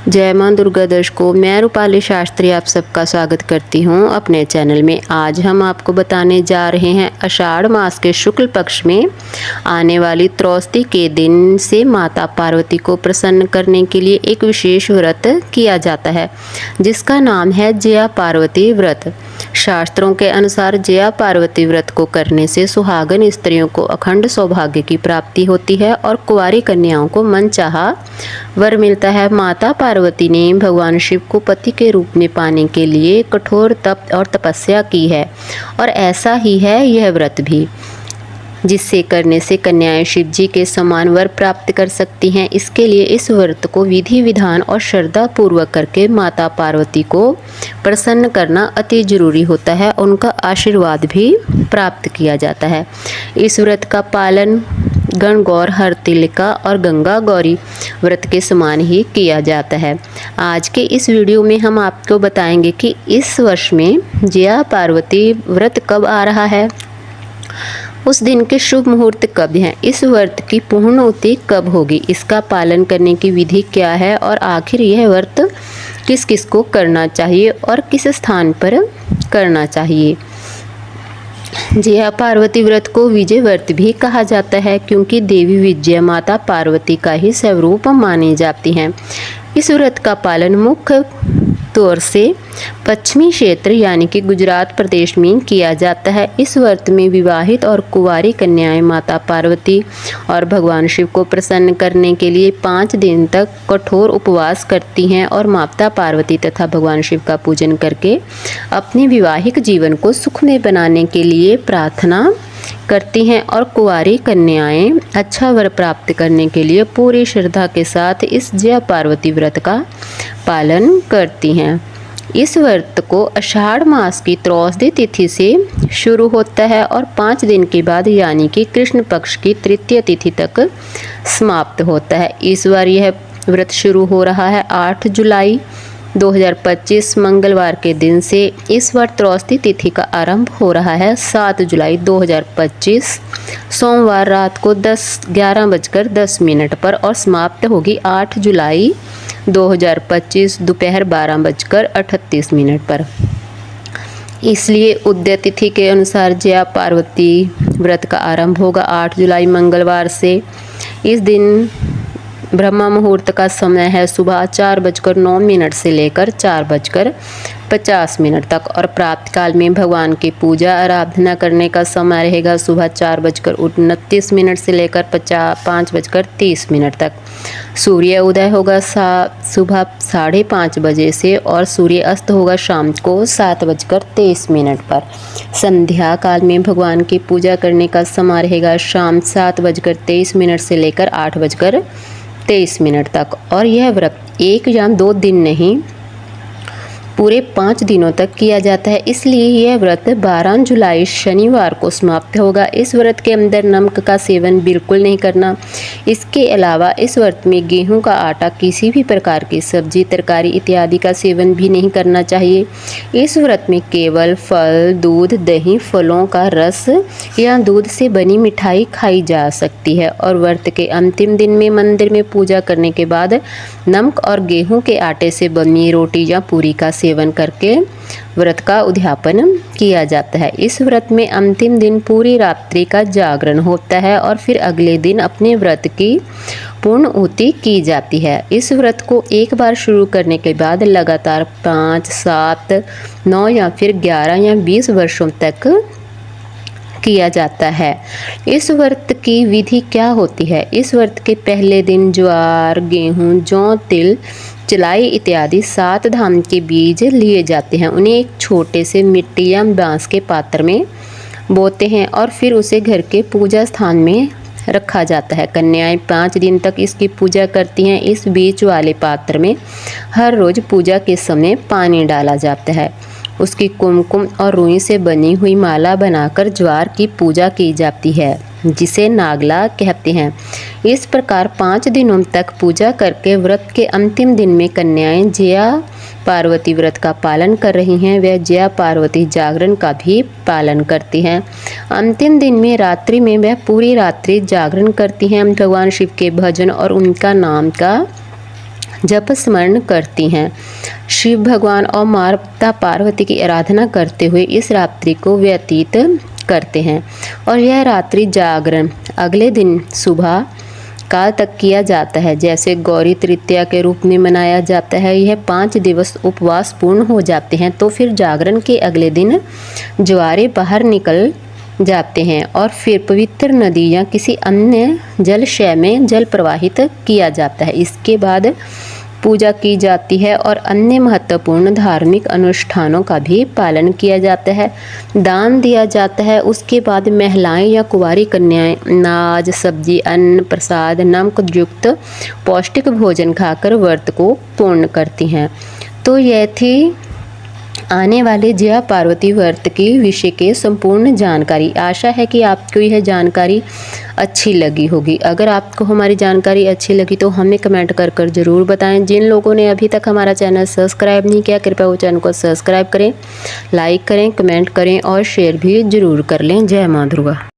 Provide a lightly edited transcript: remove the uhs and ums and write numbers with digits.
जय मां दुर्गा दर्शकों, मैं रूपाली शास्त्री आप सबका स्वागत करती हूं अपने चैनल में। आज हम आपको बताने जा रहे हैं आषाढ़ मास के शुक्ल पक्ष में आने वाली त्रौस्ती के दिन से माता पार्वती को प्रसन्न करने के लिए एक विशेष व्रत किया जाता है जिसका नाम है जया पार्वती व्रत। शास्त्रों के अनुसार जया पार्वती व्रत को करने से सुहागन स्त्रियों को अखंड सौभाग्य की प्राप्ति होती है और कुंवारी कन्याओं को मनचाहा वर मिलता है। माता पार्वती ने भगवान शिव को पति के रूप में पाने के लिए कठोर तप और तपस्या की है और ऐसा ही है यह व्रत भी, जिससे करने से कन्याएं शिव जी के समान वर प्राप्त कर सकती हैं। इसके लिए इस व्रत को विधि विधान और श्रद्धा पूर्वक करके माता पार्वती को प्रसन्न करना अति जरूरी होता है। उनका आशीर्वाद भी प्राप्त किया जाता है। इस व्रत का पालन गणगौर, हरतालिका और गंगा गौरी व्रत के समान ही किया जाता है। आज के इस वीडियो में हम आपको बताएंगे कि इस वर्ष में जया पार्वती व्रत कब आ रहा है, उस दिन के शुभ मुहूर्त कब हैं, इस व्रत की पूर्णोति कब होगी, इसका पालन करने की विधि क्या है और आखिर यह व्रत किस किस को करना चाहिए और किस स्थान पर करना चाहिए। जया पार्वती व्रत को विजय व्रत भी कहा जाता है क्योंकि देवी विजया माता पार्वती का ही स्वरूप मानी जाती हैं। इस व्रत का पालन मुख्य तौर से पश्चिमी क्षेत्र यानी कि गुजरात प्रदेश में किया जाता है। इस व्रत में विवाहित और कुंवारी कन्याएं माता पार्वती और भगवान शिव को प्रसन्न करने के लिए 5 दिन तक कठोर उपवास करती हैं और माता पार्वती तथा भगवान शिव का पूजन करके अपने वैवाहिक जीवन को सुखमय बनाने के लिए प्रार्थना करती हैं और कुंवारी कन्याएं अच्छा वर प्राप्त करने के लिए पूरी श्रद्धा के साथ इस जया पार्वती व्रत का पालन करती हैं। इस व्रत को आषाढ़ मास की त्रौस्ती तिथि से शुरू होता है और 5 दिन के बाद यानी कि कृष्ण पक्ष की तृतीय तिथि तक समाप्त होता है। इस बार यह व्रत शुरू हो रहा है 8 जुलाई 2025 मंगलवार के दिन से। इस बार त्रौस्ती तिथि का आरंभ हो रहा है 7 जुलाई 2025 सोमवार रात को 11:10 पर और समाप्त होगी 8 जुलाई 2025 दोपहर 12:38 पर। इसलिए उदय तिथि के अनुसार जया पार्वती व्रत का आरंभ होगा 8 जुलाई मंगलवार से। इस दिन ब्रह्म मुहूर्त का समय है सुबह 4:09 से लेकर 4:50 तक और प्रातः काल में भगवान की पूजा आराधना करने का समय रहेगा सुबह 4:29 से लेकर 5:30 तक। सूर्य उदय होगा सुबह 5:30 बजे से और सूर्य अस्त होगा शाम को 7:23 पर। संध्या काल में भगवान की पूजा करने का समय रहेगा शाम 7:23 से लेकर 8:23 तक और यह व्रत 1 या 2 दिन नहीं पूरे 5 दिनों तक किया जाता है। इसलिए यह व्रत 12 जुलाई शनिवार को समाप्त होगा। इस व्रत के अंदर नमक का सेवन बिल्कुल नहीं करना। इसके अलावा इस व्रत में गेहूं का आटा, किसी भी प्रकार की सब्जी, तरकारी इत्यादि का सेवन भी नहीं करना चाहिए। इस व्रत में केवल फल, दूध, दही, फलों का रस या दूध से बनी मिठाई खाई जा सकती है और व्रत के अंतिम दिन में मंदिर में पूजा करने के बाद नमक और गेहूं के आटे से बनी रोटी या पूरी का सेवन करके व्रत का उद्यापन किया जाता है। इस व्रत में अंतिम दिन पूरी रात्रि का जागरण होता है और फिर अगले दिन अपने व्रत की पूर्णोति की जाती है। इस व्रत को एक बार शुरू करने के बाद लगातार 5, 7, 9 या फिर 11 या 20 वर्षों तक किया जाता है। इस व्रत की विधि क्या होती है? इस व्रत के पहले दिन ज्वार, गेहूं, जौ, तिल, चलाई इत्यादि 7 धान के बीज लिए जाते हैं। उन्हें एक छोटे से मिट्टी या बांस के पात्र में बोते हैं और फिर उसे घर के पूजा स्थान में रखा जाता है। कन्याएं 5 दिन तक इसकी पूजा करती हैं। इस बीज वाले पात्र में हर रोज पूजा के समय पानी डाला जाता है। उसकी कुमकुम और रुई से बनी हुई माला बनाकर ज्वार की पूजा की जाती है जिसे नागला कहते हैं। इस प्रकार 5 दिनों तक पूजा करके व्रत के अंतिम दिन में कन्याएं जया पार्वती व्रत का पालन कर रही हैं। वह जया पार्वती जागरण का भी पालन करती हैं। अंतिम दिन में रात्रि में वह पूरी रात्रि जागरण करती हैं। भगवान शिव के भजन और उनका नाम का जप स्मरण करती हैं। शिव भगवान और माता पार्वती की आराधना करते हुए इस रात्रि को व्यतीत करते हैं और यह रात्रि जागरण अगले दिन सुबह काल तक किया जाता है। जैसे गौरी तृतीया के रूप में मनाया जाता है, यह 5 दिवस उपवास पूर्ण हो जाते हैं तो फिर जागरण के अगले दिन ज्वारे बाहर निकल जाते हैं और फिर पवित्र नदी या किसी अन्य जलाशय में जल प्रवाहित किया जाता है। इसके बाद पूजा की जाती है और अन्य महत्वपूर्ण धार्मिक अनुष्ठानों का भी पालन किया जाता है। दान दिया जाता है। उसके बाद महिलाएं या कुंवारी कन्याएं अनाज, सब्जी, अन्न, प्रसाद, नमक युक्त पौष्टिक भोजन खाकर व्रत को पूर्ण करती हैं। तो यह थी आने वाले जया पार्वती व्रत के विषय के संपूर्ण जानकारी। आशा है कि आपको यह जानकारी अच्छी लगी होगी। अगर आपको हमारी जानकारी अच्छी लगी तो हमें कमेंट कर ज़रूर बताएं। जिन लोगों ने अभी तक हमारा चैनल सब्सक्राइब नहीं किया, कृपया वो चैनल को सब्सक्राइब करें, लाइक करें, कमेंट करें और शेयर भी ज़रूर कर लें। जय माँ दुर्गा।